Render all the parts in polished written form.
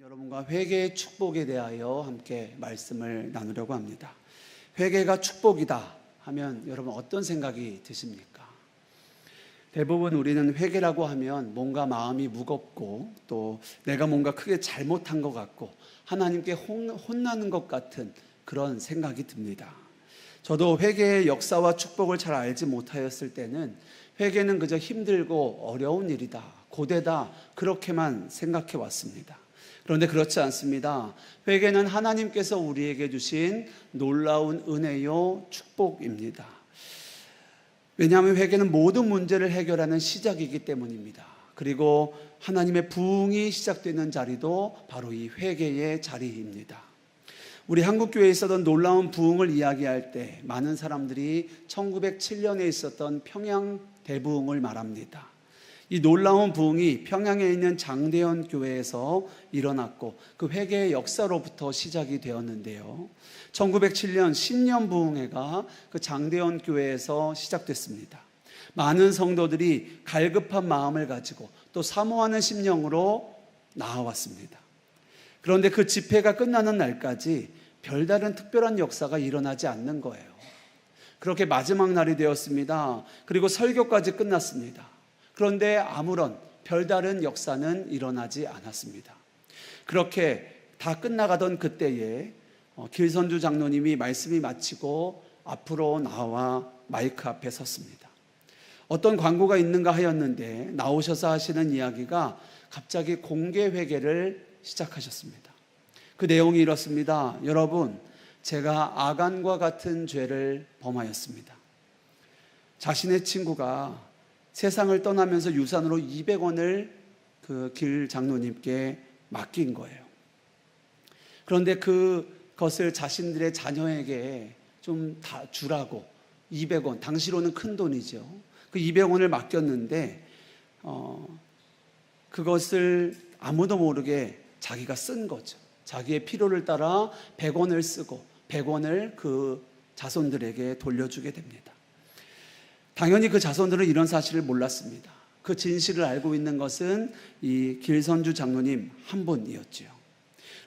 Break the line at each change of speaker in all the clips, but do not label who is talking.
여러분과 회개의 축복에 대하여 함께 말씀을 나누려고 합니다. 회개가 축복이다 하면 여러분 어떤 생각이 드십니까? 대부분 우리는 회개라고 하면 뭔가 마음이 무겁고 또 내가 뭔가 크게 잘못한 것 같고 하나님께 혼나는 것 같은 그런 생각이 듭니다. 저도 회개의 역사와 축복을 잘 알지 못하였을 때는 회개는 그저 힘들고 어려운 일이다, 고되다 그렇게만 생각해 왔습니다. 그런데 그렇지 않습니다. 회개는 하나님께서 우리에게 주신 놀라운 은혜요 축복입니다. 왜냐하면 회개는 모든 문제를 해결하는 시작이기 때문입니다. 그리고 하나님의 부흥이 시작되는 자리도 바로 이 회개의 자리입니다. 우리 한국교회에 있었던 놀라운 부흥을 이야기할 때 많은 사람들이 1907년에 있었던 평양 대부흥을 말합니다. 이 놀라운 부흥이 평양에 있는 장대현 교회에서 일어났고 그 회개의 역사로부터 시작이 되었는데요. 1907년 신년 부흥회가 그 장대현 교회에서 시작됐습니다. 많은 성도들이 갈급한 마음을 가지고 또 사모하는 심령으로 나와왔습니다. 그런데 그 집회가 끝나는 날까지 별다른 특별한 역사가 일어나지 않는 거예요. 그렇게 마지막 날이 되었습니다. 그리고 설교까지 끝났습니다. 그런데 아무런 별다른 역사는 일어나지 않았습니다. 그렇게 다 끝나가던 그때에 길선주 장로님이 말씀이 마치고 앞으로 나와 마이크 앞에 섰습니다. 어떤 광고가 있는가 하였는데 나오셔서 하시는 이야기가 갑자기 공개 회개를 시작하셨습니다. 그 내용이 이렇습니다. 여러분, 제가 아간과 같은 죄를 범하였습니다. 자신의 친구가 세상을 떠나면서 유산으로 200원을 그 길 장로님께 맡긴 거예요. 그런데 그것을 자신들의 자녀에게 좀 다 주라고 200원, 당시로는 큰 돈이죠. 그 200원을 맡겼는데 그것을 아무도 모르게 자기가 쓴 거죠. 자기의 필요를 따라 100원을 쓰고 100원을 그 자손들에게 돌려주게 됩니다. 당연히 그 자손들은 이런 사실을 몰랐습니다. 그 진실을 알고 있는 것은 이 길선주 장로님 한 분이었죠.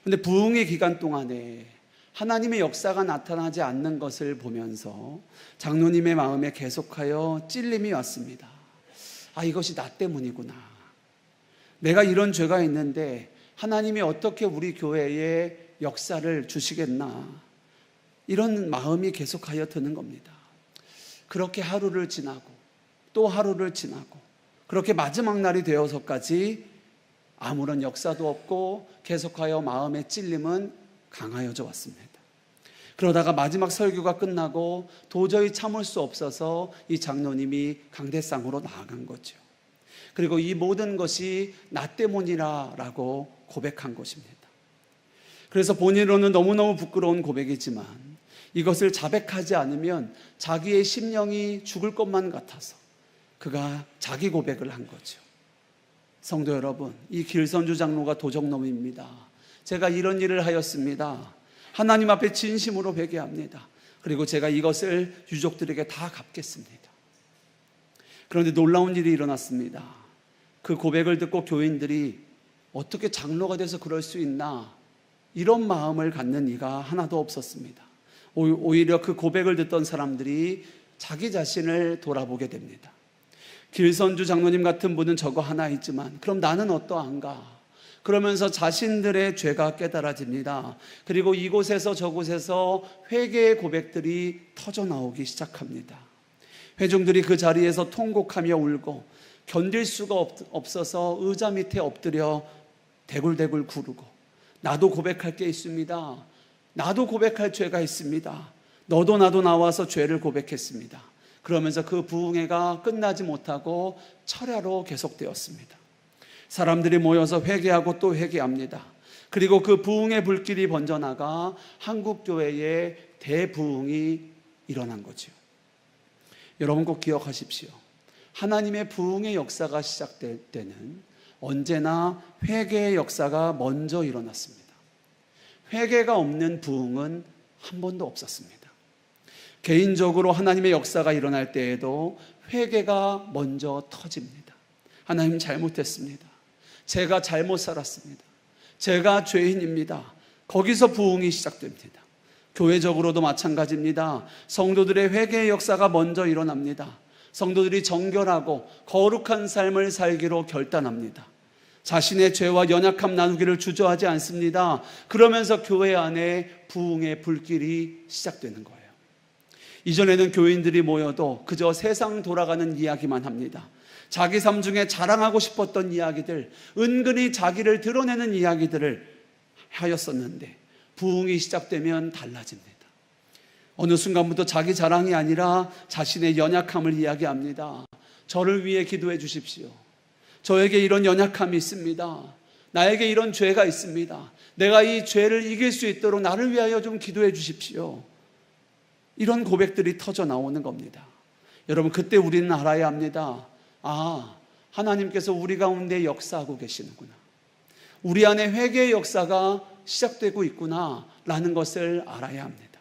그런데 부흥의 기간 동안에 하나님의 역사가 나타나지 않는 것을 보면서 장로님의 마음에 계속하여 찔림이 왔습니다. 아, 이것이 나 때문이구나. 내가 이런 죄가 있는데 하나님이 어떻게 우리 교회에 역사를 주시겠나. 이런 마음이 계속하여 드는 겁니다. 그렇게 하루를 지나고 또 하루를 지나고 그렇게 마지막 날이 되어서까지 아무런 역사도 없고 계속하여 마음의 찔림은 강하여져 왔습니다. 그러다가 마지막 설교가 끝나고 도저히 참을 수 없어서 이 장로님이 강대상으로 나아간 거죠. 그리고 이 모든 것이 나 때문이라고 고백한 것입니다. 그래서 본인으로는 너무너무 부끄러운 고백이지만 이것을 자백하지 않으면 자기의 심령이 죽을 것만 같아서 그가 자기 고백을 한 거죠. 성도 여러분, 이 길선주 장로가 도적놈입니다. 제가 이런 일을 하였습니다. 하나님 앞에 진심으로 회개합니다. 그리고 제가 이것을 유족들에게 다 갚겠습니다. 그런데 놀라운 일이 일어났습니다. 그 고백을 듣고 교인들이 어떻게 장로가 돼서 그럴 수 있나, 이런 마음을 갖는 이가 하나도 없었습니다. 오히려 그 고백을 듣던 사람들이 자기 자신을 돌아보게 됩니다. 길선주 장로님 같은 분은 저거 하나 있지만 그럼 나는 어떠한가? 그러면서 자신들의 죄가 깨달아집니다. 그리고 이곳에서 저곳에서 회개의 고백들이 터져 나오기 시작합니다. 회중들이 그 자리에서 통곡하며 울고 견딜 수가 없어서 의자 밑에 엎드려 대굴대굴 구르고 나도 고백할 게 있습니다. 나도 고백할 죄가 있습니다. 너도 나도 나와서 죄를 고백했습니다. 그러면서 그 부흥회가 끝나지 못하고 철야로 계속되었습니다. 사람들이 모여서 회개하고 또 회개합니다. 그리고 그 부흥의 불길이 번져나가 한국교회의 대부흥이 일어난 거죠. 여러분 꼭 기억하십시오. 하나님의 부흥의 역사가 시작될 때는 언제나 회개의 역사가 먼저 일어났습니다. 회개가 없는 부흥은 한 번도 없었습니다. 개인적으로 하나님의 역사가 일어날 때에도 회개가 먼저 터집니다. 하나님 잘못했습니다. 제가 잘못 살았습니다. 제가 죄인입니다. 거기서 부흥이 시작됩니다. 교회적으로도 마찬가지입니다. 성도들의 회개의 역사가 먼저 일어납니다. 성도들이 정결하고 거룩한 삶을 살기로 결단합니다. 자신의 죄와 연약함 나누기를 주저하지 않습니다. 그러면서 교회 안에 부흥의 불길이 시작되는 거예요. 이전에는 교인들이 모여도 그저 세상 돌아가는 이야기만 합니다. 자기 삶 중에 자랑하고 싶었던 이야기들, 은근히 자기를 드러내는 이야기들을 하였었는데 부흥이 시작되면 달라집니다. 어느 순간부터 자기 자랑이 아니라 자신의 연약함을 이야기합니다. 저를 위해 기도해 주십시오. 저에게 이런 연약함이 있습니다. 나에게 이런 죄가 있습니다. 내가 이 죄를 이길 수 있도록 나를 위하여 좀 기도해 주십시오. 이런 고백들이 터져 나오는 겁니다. 여러분, 그때 우리는 알아야 합니다. 하나님께서 우리 가운데 역사하고 계시는구나. 우리 안에 회개의 역사가 시작되고 있구나 라는 것을 알아야 합니다.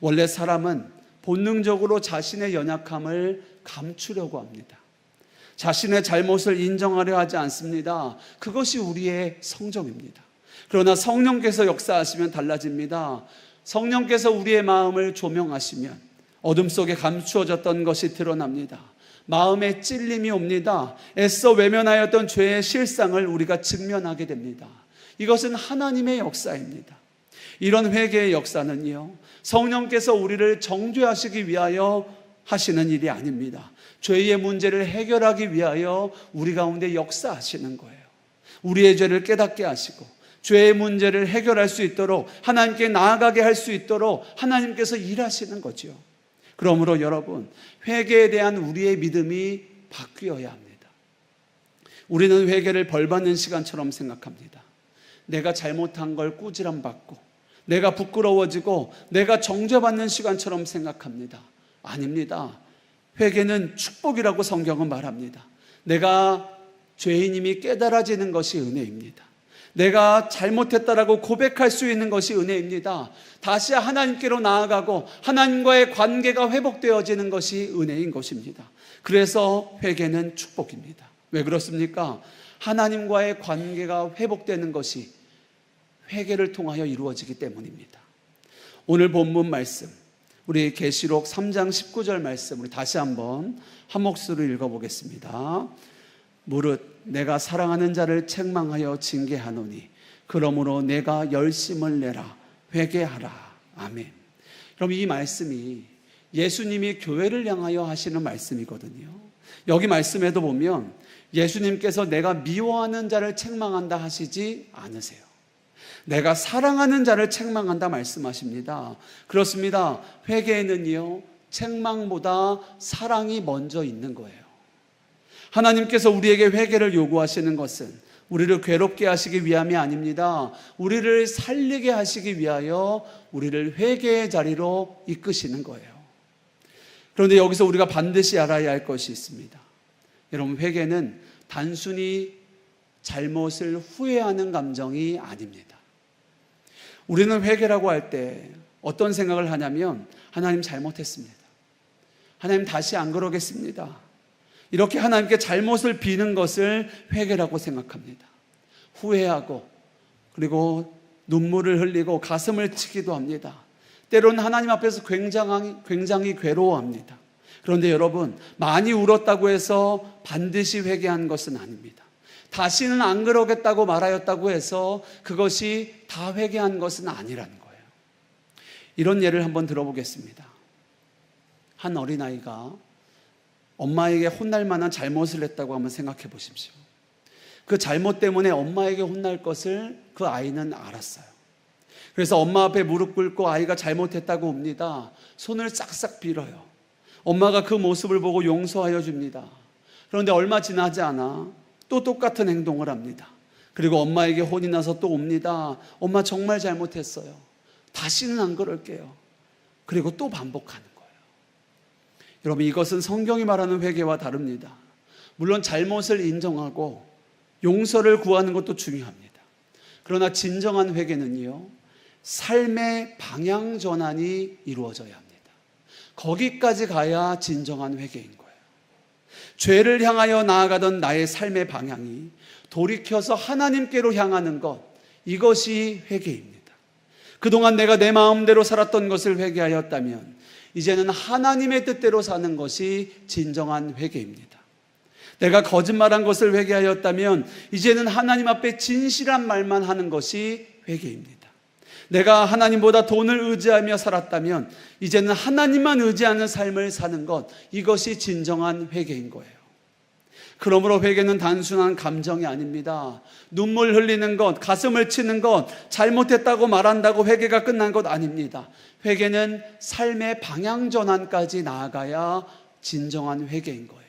원래 사람은 본능적으로 자신의 연약함을 감추려고 합니다. 자신의 잘못을 인정하려 하지 않습니다. 그것이 우리의 성정입니다. 그러나 성령께서 역사하시면 달라집니다. 성령께서 우리의 마음을 조명하시면 어둠 속에 감추어졌던 것이 드러납니다. 마음에 찔림이 옵니다. 애써 외면하였던 죄의 실상을 우리가 직면하게 됩니다. 이것은 하나님의 역사입니다. 이런 회개의 역사는요, 성령께서 우리를 정죄하시기 위하여 하시는 일이 아닙니다. 죄의 문제를 해결하기 위하여 우리 가운데 역사하시는 거예요. 우리의 죄를 깨닫게 하시고 죄의 문제를 해결할 수 있도록, 하나님께 나아가게 할 수 있도록 하나님께서 일하시는 거죠. 그러므로 여러분, 회개에 대한 우리의 믿음이 바뀌어야 합니다. 우리는 회개를 벌받는 시간처럼 생각합니다. 내가 잘못한 걸 꾸지람 받고, 내가 부끄러워지고, 내가 정죄받는 시간처럼 생각합니다. 아닙니다. 회개는 축복이라고 성경은 말합니다. 내가 죄인임이 깨달아지는 것이 은혜입니다. 내가 잘못했다라고 고백할 수 있는 것이 은혜입니다. 다시 하나님께로 나아가고 하나님과의 관계가 회복되어지는 것이 은혜인 것입니다. 그래서 회개는 축복입니다. 왜 그렇습니까? 하나님과의 관계가 회복되는 것이 회개를 통하여 이루어지기 때문입니다. 오늘 본문 말씀, 우리 계시록 3장 19절 말씀, 우리 다시 한번 한 목소리로 읽어보겠습니다. 무릇 내가 사랑하는 자를 책망하여 징계하노니 그러므로 내가 열심을 내라 회개하라. 아멘. 그럼 이 말씀이 예수님이 교회를 향하여 하시는 말씀이거든요. 여기 말씀에도 보면 예수님께서 내가 미워하는 자를 책망한다 하시지 않으세요. 내가 사랑하는 자를 책망한다 말씀하십니다. 그렇습니다. 회개에는요, 책망보다 사랑이 먼저 있는 거예요. 하나님께서 우리에게 회개를 요구하시는 것은 우리를 괴롭게 하시기 위함이 아닙니다. 우리를 살리게 하시기 위하여 우리를 회개의 자리로 이끄시는 거예요. 그런데 여기서 우리가 반드시 알아야 할 것이 있습니다. 여러분, 회개는 단순히 잘못을 후회하는 감정이 아닙니다. 우리는 회개라고 할 때 어떤 생각을 하냐면, 하나님 잘못했습니다. 하나님 다시 안 그러겠습니다. 이렇게 하나님께 잘못을 비는 것을 회개라고 생각합니다. 후회하고, 그리고 눈물을 흘리고 가슴을 치기도 합니다. 때로는 하나님 앞에서 굉장히 괴로워합니다. 그런데 여러분, 많이 울었다고 해서 반드시 회개한 것은 아닙니다. 다시는 안 그러겠다고 말하였다고 해서 그것이 다 회개한 것은 아니라는 거예요. 이런 예를 한번 들어보겠습니다. 한 어린아이가 엄마에게 혼날 만한 잘못을 했다고 한번 생각해 보십시오. 그 잘못 때문에 엄마에게 혼날 것을 그 아이는 알았어요. 그래서 엄마 앞에 무릎 꿇고 아이가 잘못했다고 옵니다. 손을 싹싹 빌어요. 엄마가 그 모습을 보고 용서하여 줍니다. 그런데 얼마 지나지 않아 또 똑같은 행동을 합니다. 그리고 엄마에게 혼이 나서 또 옵니다. 엄마 정말 잘못했어요. 다시는 안 그럴게요. 그리고 또 반복하는 거예요. 여러분, 이것은 성경이 말하는 회개와 다릅니다. 물론 잘못을 인정하고 용서를 구하는 것도 중요합니다. 그러나 진정한 회개는요, 삶의 방향 전환이 이루어져야 합니다. 거기까지 가야 진정한 회개인 거예요. 죄를 향하여 나아가던 나의 삶의 방향이 돌이켜서 하나님께로 향하는 것, 이것이 회개입니다. 그동안 내가 내 마음대로 살았던 것을 회개하였다면 이제는 하나님의 뜻대로 사는 것이 진정한 회개입니다. 내가 거짓말한 것을 회개하였다면 이제는 하나님 앞에 진실한 말만 하는 것이 회개입니다. 내가 하나님보다 돈을 의지하며 살았다면 이제는 하나님만 의지하는 삶을 사는 것, 이것이 진정한 회개인 거예요. 그러므로 회개는 단순한 감정이 아닙니다. 눈물 흘리는 것, 가슴을 치는 것, 잘못했다고 말한다고 회개가 끝난 것 아닙니다. 회개는 삶의 방향 전환까지 나아가야 진정한 회개인 거예요.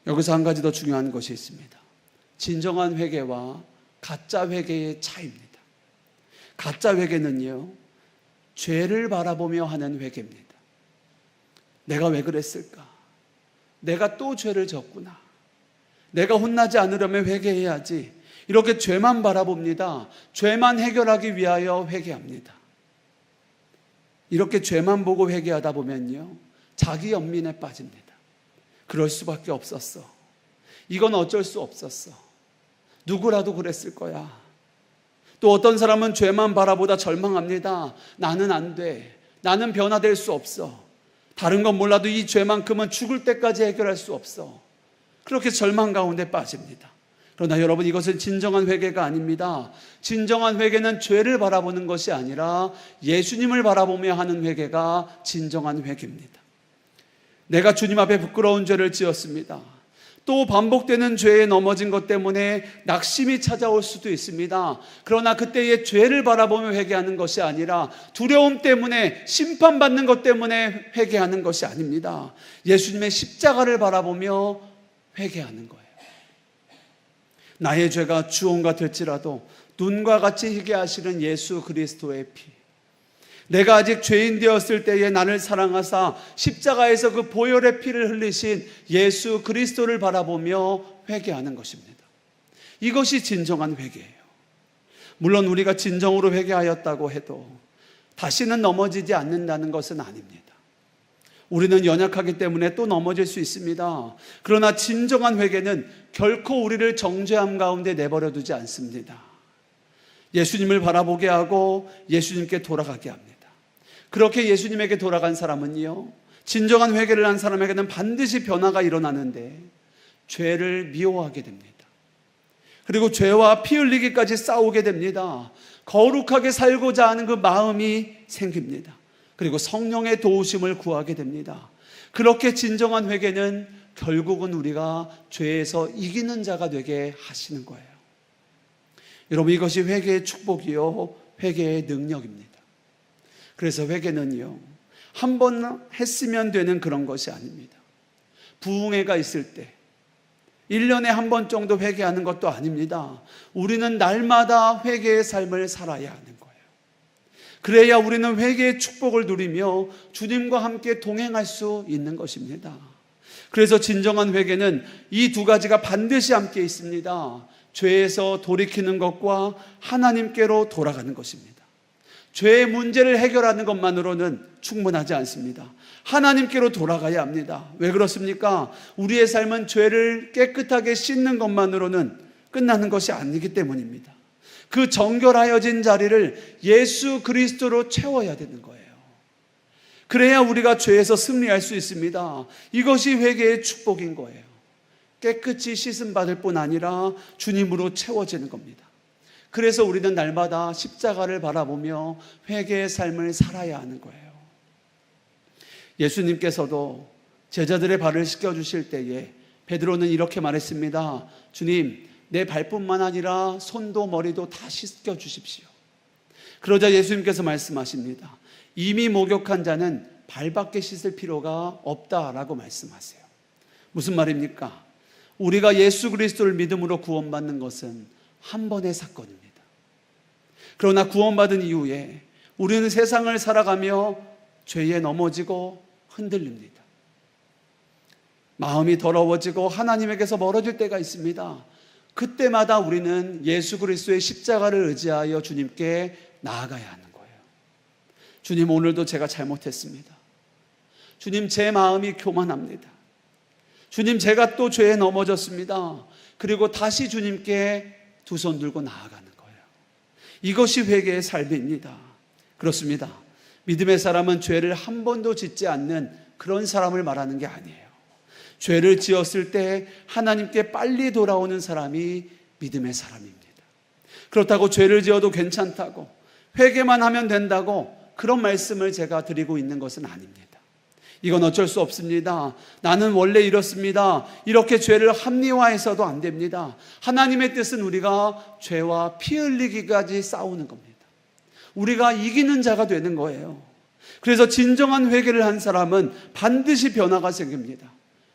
여기서 한 가지 더 중요한 것이 있습니다. 진정한 회개와 가짜 회개의 차이입니다. 가짜 회개는요, 죄를 바라보며 하는 회개입니다. 내가 왜 그랬을까? 내가 또 죄를 졌구나. 내가 혼나지 않으려면 회개해야지. 이렇게 죄만 바라봅니다. 죄만 해결하기 위하여 회개합니다. 이렇게 죄만 보고 회개하다 보면요, 자기 연민에 빠집니다. 그럴 수밖에 없었어. 이건 어쩔 수 없었어. 누구라도 그랬을 거야. 또 어떤 사람은 죄만 바라보다 절망합니다. 나는 안 돼. 나는 변화될 수 없어. 다른 건 몰라도 이 죄만큼은 죽을 때까지 해결할 수 없어. 그렇게 절망 가운데 빠집니다. 그러나 여러분, 이것은 진정한 회개가 아닙니다. 진정한 회개는 죄를 바라보는 것이 아니라 예수님을 바라보며 하는 회개가 진정한 회개입니다. 내가 주님 앞에 부끄러운 죄를 지었습니다. 또 반복되는 죄에 넘어진 것 때문에 낙심이 찾아올 수도 있습니다. 그러나 그때의 죄를 바라보며 회개하는 것이 아니라 두려움 때문에, 심판받는 것 때문에 회개하는 것이 아닙니다. 예수님의 십자가를 바라보며 회개하는 거예요. 나의 죄가 주홍 같을지라도 눈과 같이 희게 하시는 예수 그리스도의 피, 내가 아직 죄인 되었을 때에 나를 사랑하사 십자가에서 그 보혈의 피를 흘리신 예수 그리스도를 바라보며 회개하는 것입니다. 이것이 진정한 회개예요. 물론 우리가 진정으로 회개하였다고 해도 다시는 넘어지지 않는다는 것은 아닙니다. 우리는 연약하기 때문에 또 넘어질 수 있습니다. 그러나 진정한 회개는 결코 우리를 정죄함 가운데 내버려 두지 않습니다. 예수님을 바라보게 하고 예수님께 돌아가게 합니다. 그렇게 예수님에게 돌아간 사람은요, 진정한 회개를 한 사람에게는 반드시 변화가 일어나는데 죄를 미워하게 됩니다. 그리고 죄와 피 흘리기까지 싸우게 됩니다. 거룩하게 살고자 하는 그 마음이 생깁니다. 그리고 성령의 도우심을 구하게 됩니다. 그렇게 진정한 회개는 결국은 우리가 죄에서 이기는 자가 되게 하시는 거예요. 여러분, 이것이 회개의 축복이요, 회개의 능력입니다. 그래서 회개는요, 한 번 했으면 되는 그런 것이 아닙니다. 부흥회가 있을 때 1년에 한 번 정도 회개하는 것도 아닙니다. 우리는 날마다 회개의 삶을 살아야 하는 거예요. 그래야 우리는 회개의 축복을 누리며 주님과 함께 동행할 수 있는 것입니다. 그래서 진정한 회개는 이 두 가지가 반드시 함께 있습니다. 죄에서 돌이키는 것과 하나님께로 돌아가는 것입니다. 죄의 문제를 해결하는 것만으로는 충분하지 않습니다. 하나님께로 돌아가야 합니다. 왜 그렇습니까? 우리의 삶은 죄를 깨끗하게 씻는 것만으로는 끝나는 것이 아니기 때문입니다. 그 정결하여진 자리를 예수 그리스도로 채워야 되는 거예요. 그래야 우리가 죄에서 승리할 수 있습니다. 이것이 회개의 축복인 거예요. 깨끗이 씻음 받을 뿐 아니라 주님으로 채워지는 겁니다. 그래서 우리는 날마다 십자가를 바라보며 회개의 삶을 살아야 하는 거예요. 예수님께서도 제자들의 발을 씻겨주실 때에 베드로는 이렇게 말했습니다. 주님, 내 발뿐만 아니라 손도 머리도 다 씻겨주십시오. 그러자 예수님께서 말씀하십니다. 이미 목욕한 자는 발밖에 씻을 필요가 없다라고 말씀하세요. 무슨 말입니까? 우리가 예수 그리스도를 믿음으로 구원받는 것은 한 번의 사건입니다. 그러나 구원받은 이후에 우리는 세상을 살아가며 죄에 넘어지고 흔들립니다. 마음이 더러워지고 하나님에게서 멀어질 때가 있습니다. 그때마다 우리는 예수 그리스도의 십자가를 의지하여 주님께 나아가야 하는 거예요. 주님, 오늘도 제가 잘못했습니다. 주님, 제 마음이 교만합니다. 주님, 제가 또 죄에 넘어졌습니다. 그리고 다시 주님께 두 손 들고 나아가는 거예요. 이것이 회개의 삶입니다. 그렇습니다. 믿음의 사람은 죄를 한 번도 짓지 않는 그런 사람을 말하는 게 아니에요. 죄를 지었을 때 하나님께 빨리 돌아오는 사람이 믿음의 사람입니다. 그렇다고 죄를 지어도 괜찮다고, 회개만 하면 된다고 그런 말씀을 제가 드리고 있는 것은 아닙니다. 이건 어쩔 수 없습니다. 나는 원래 이렇습니다. 이렇게 죄를 합리화해서도 안 됩니다. 하나님의 뜻은 우리가 죄와 피 흘리기까지 싸우는 겁니다. 우리가 이기는 자가 되는 거예요. 그래서 진정한 회개를 한 사람은 반드시 변화가 생깁니다.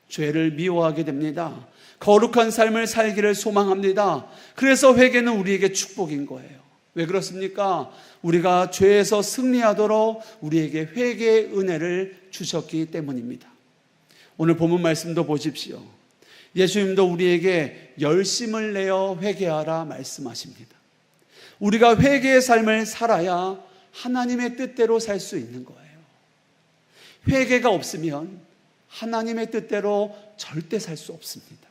죄를 미워하게 됩니다. 거룩한 삶을 살기를 소망합니다. 그래서 회개는 우리에게 축복인 거예요. 왜 그렇습니까? 우리가 죄에서 승리하도록 우리에게 회개의 은혜를 주셨기 때문입니다. 오늘 본문 말씀도 보십시오. 예수님도 우리에게 열심을 내어 회개하라 말씀하십니다. 우리가 회개의 삶을 살아야 하나님의 뜻대로 살 수 있는 거예요. 회개가 없으면 하나님의 뜻대로 절대 살 수 없습니다.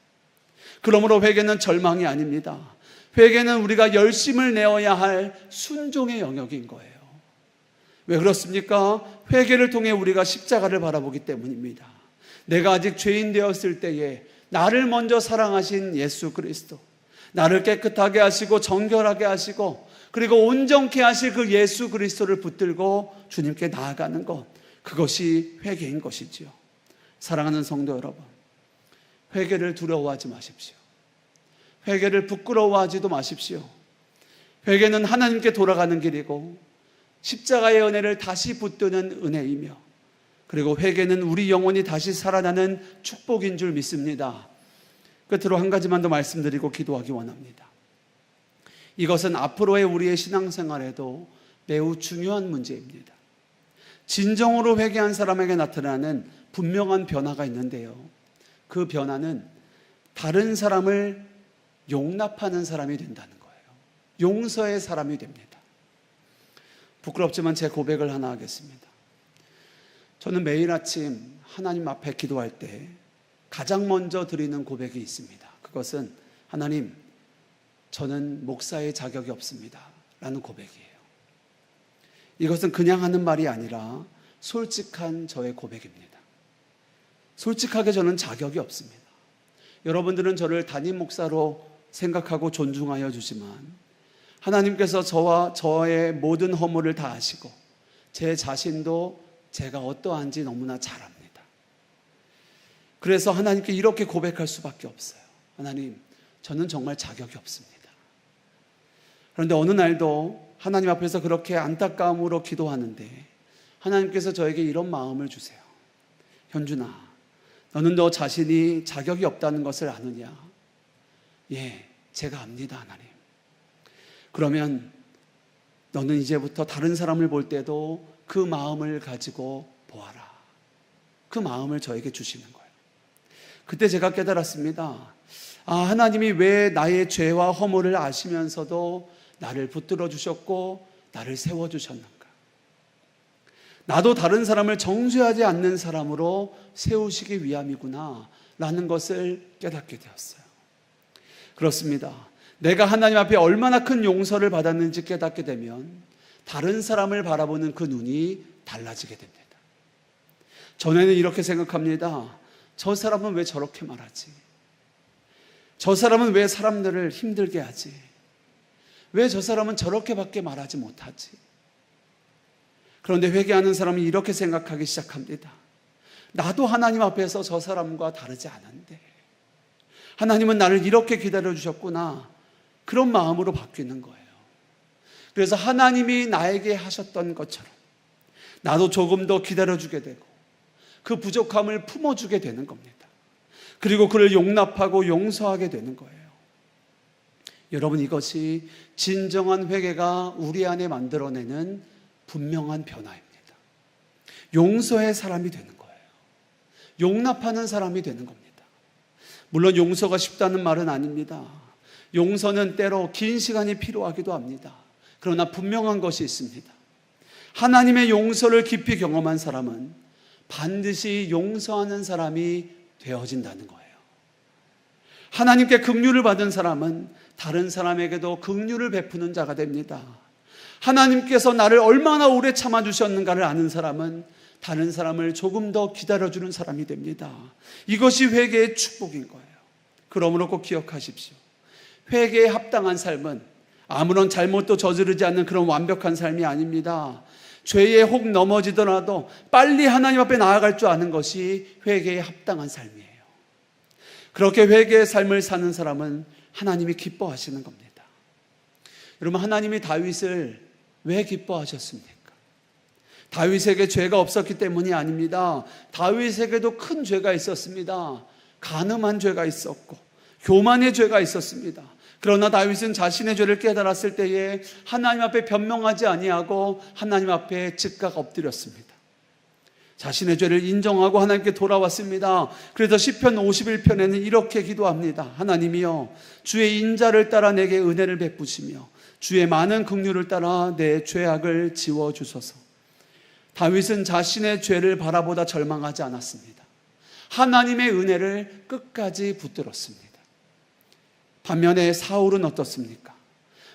그러므로 회개는 절망이 아닙니다. 회개는 우리가 열심을 내어야 할 순종의 영역인 거예요. 왜 그렇습니까? 회개를 통해 우리가 십자가를 바라보기 때문입니다. 내가 아직 죄인 되었을 때에 나를 먼저 사랑하신 예수 그리스도, 나를 깨끗하게 하시고 정결하게 하시고 그리고 온전케 하실 그 예수 그리스도를 붙들고 주님께 나아가는 것, 그것이 회개인 것이지요. 사랑하는 성도 여러분, 회개를 두려워하지 마십시오. 회개를 부끄러워하지도 마십시오. 회개는 하나님께 돌아가는 길이고 십자가의 은혜를 다시 붙드는 은혜이며, 그리고 회개는 우리 영혼이 다시 살아나는 축복인 줄 믿습니다. 끝으로 한 가지만 더 말씀드리고 기도하기 원합니다. 이것은 앞으로의 우리의 신앙생활에도 매우 중요한 문제입니다. 진정으로 회개한 사람에게 나타나는 분명한 변화가 있는데요, 그 변화는 다른 사람을 용납하는 사람이 된다는 거예요. 용서의 사람이 됩니다. 부끄럽지만 제 고백을 하나 하겠습니다. 저는 매일 아침 하나님 앞에 기도할 때 가장 먼저 드리는 고백이 있습니다. 그것은 하나님, 저는 목사의 자격이 없습니다 라는 고백이에요. 이것은 그냥 하는 말이 아니라 솔직한 저의 고백입니다. 솔직하게 저는 자격이 없습니다. 여러분들은 저를 담임 목사로 생각하고 존중하여 주지만 하나님께서 저와 저의 모든 허물을 다 아시고 제 자신도 제가 어떠한지 너무나 잘 압니다. 그래서 하나님께 이렇게 고백할 수밖에 없어요. 하나님, 저는 정말 자격이 없습니다. 그런데 어느 날도 하나님 앞에서 그렇게 안타까움으로 기도하는데 하나님께서 저에게 이런 마음을 주세요. 현준아, 너는 너 자신이 자격이 없다는 것을 아느냐? 예, 제가 압니다, 하나님. 그러면 너는 이제부터 다른 사람을 볼 때도 그 마음을 가지고 보아라. 그 마음을 저에게 주시는 거예요. 그때 제가 깨달았습니다. 아, 하나님이 왜 나의 죄와 허물을 아시면서도 나를 붙들어 주셨고 나를 세워 주셨는가? 나도 다른 사람을 정죄하지 않는 사람으로 세우시기 위함이구나 라는 것을 깨닫게 되었어요. 그렇습니다. 내가 하나님 앞에 얼마나 큰 용서를 받았는지 깨닫게 되면 다른 사람을 바라보는 그 눈이 달라지게 됩니다. 전에는 이렇게 생각합니다. 저 사람은 왜 저렇게 말하지? 저 사람은 왜 사람들을 힘들게 하지? 왜 저 사람은 저렇게밖에 말하지 못하지? 그런데 회개하는 사람이 이렇게 생각하기 시작합니다. 나도 하나님 앞에서 저 사람과 다르지 않은데 하나님은 나를 이렇게 기다려주셨구나, 그런 마음으로 바뀌는 거예요. 그래서 하나님이 나에게 하셨던 것처럼 나도 조금 더 기다려주게 되고 그 부족함을 품어주게 되는 겁니다. 그리고 그를 용납하고 용서하게 되는 거예요. 여러분, 이것이 진정한 회개가 우리 안에 만들어내는 분명한 변화입니다. 용서의 사람이 되는 거예요. 용납하는 사람이 되는 겁니다. 물론 용서가 쉽다는 말은 아닙니다. 용서는 때로 긴 시간이 필요하기도 합니다. 그러나 분명한 것이 있습니다. 하나님의 용서를 깊이 경험한 사람은 반드시 용서하는 사람이 되어진다는 거예요. 하나님께 긍휼을 받은 사람은 다른 사람에게도 긍휼을 베푸는 자가 됩니다. 하나님께서 나를 얼마나 오래 참아주셨는가를 아는 사람은 다른 사람을 조금 더 기다려주는 사람이 됩니다. 이것이 회개의 축복인 거예요. 그러므로 꼭 기억하십시오. 회개에 합당한 삶은 아무런 잘못도 저지르지 않는 그런 완벽한 삶이 아닙니다. 죄에 혹 넘어지더라도 빨리 하나님 앞에 나아갈 줄 아는 것이 회개에 합당한 삶이에요. 그렇게 회개의 삶을 사는 사람은 하나님이 기뻐하시는 겁니다. 여러분, 하나님이 다윗을 왜 기뻐하셨습니까? 다윗에게 죄가 없었기 때문이 아닙니다. 다윗에게도 큰 죄가 있었습니다. 간음한 죄가 있었고 교만의 죄가 있었습니다. 그러나 다윗은 자신의 죄를 깨달았을 때에 하나님 앞에 변명하지 아니하고 하나님 앞에 즉각 엎드렸습니다. 자신의 죄를 인정하고 하나님께 돌아왔습니다. 그래서 시편 51편에는 이렇게 기도합니다. 하나님이여, 주의 인자를 따라 내게 은혜를 베푸시며 주의 많은 긍휼을 따라 내 죄악을 지워주소서. 다윗은 자신의 죄를 바라보다 절망하지 않았습니다. 하나님의 은혜를 끝까지 붙들었습니다. 반면에 사울은 어떻습니까?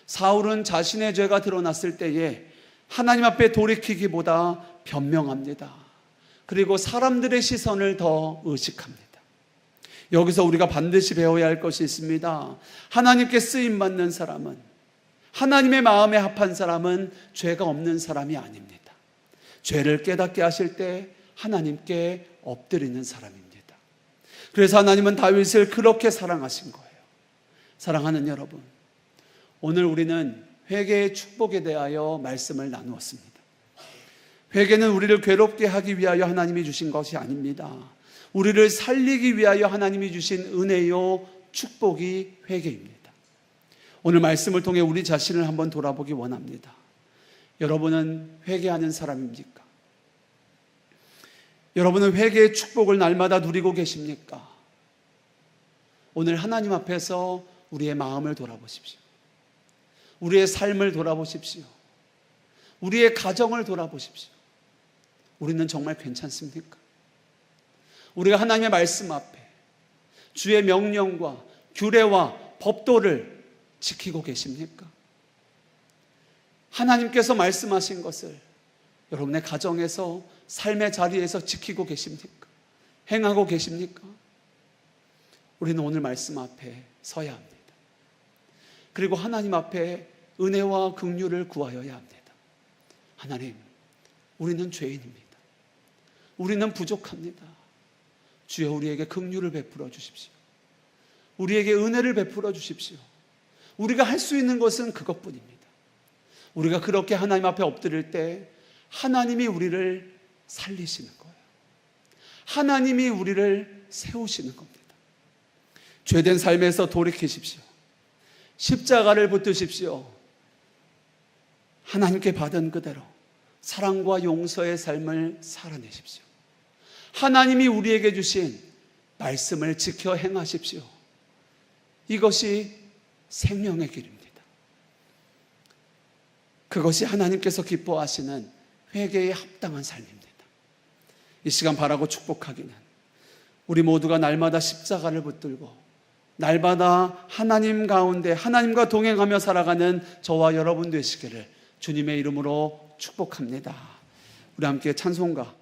사울은 자신의 죄가 드러났을 때에 하나님 앞에 돌이키기보다 변명합니다. 그리고 사람들의 시선을 더 의식합니다. 여기서 우리가 반드시 배워야 할 것이 있습니다. 하나님께 쓰임받는 사람은, 하나님의 마음에 합한 사람은 죄가 없는 사람이 아닙니다. 죄를 깨닫게 하실 때 하나님께 엎드리는 사람입니다. 그래서 하나님은 다윗을 그렇게 사랑하신 거예요. 사랑하는 여러분, 오늘 우리는 회개의 축복에 대하여 말씀을 나누었습니다. 회개는 우리를 괴롭게 하기 위하여 하나님이 주신 것이 아닙니다. 우리를 살리기 위하여 하나님이 주신 은혜요 축복이 회개입니다. 오늘 말씀을 통해 우리 자신을 한번 돌아보기 원합니다. 여러분은 회개하는 사람입니까? 여러분은 회개의 축복을 날마다 누리고 계십니까? 오늘 하나님 앞에서 우리의 마음을 돌아보십시오. 우리의 삶을 돌아보십시오. 우리의 가정을 돌아보십시오. 우리는 정말 괜찮습니까? 우리가 하나님의 말씀 앞에 주의 명령과 규례와 법도를 지키고 계십니까? 하나님께서 말씀하신 것을 여러분의 가정에서, 삶의 자리에서 지키고 계십니까? 행하고 계십니까? 우리는 오늘 말씀 앞에 서야 합니다. 그리고 하나님 앞에 은혜와 긍휼을 구하여야 합니다. 하나님, 우리는 죄인입니다. 우리는 부족합니다. 주여, 우리에게 긍휼을 베풀어 주십시오. 우리에게 은혜를 베풀어 주십시오. 우리가 할 수 있는 것은 그것뿐입니다. 우리가 그렇게 하나님 앞에 엎드릴 때 하나님이 우리를 살리시는 거예요. 하나님이 우리를 세우시는 겁니다. 죄된 삶에서 돌이키십시오. 십자가를 붙드십시오. 하나님께 받은 그대로 사랑과 용서의 삶을 살아내십시오. 하나님이 우리에게 주신 말씀을 지켜 행하십시오. 이것이 생명의 길입니다. 그것이 하나님께서 기뻐하시는 회개에 합당한 삶입니다. 이 시간 바라고 축복하기는 우리 모두가 날마다 십자가를 붙들고 날마다 하나님 가운데 하나님과 동행하며 살아가는 저와 여러분 되시기를 주님의 이름으로 축복합니다. 우리 함께 찬송가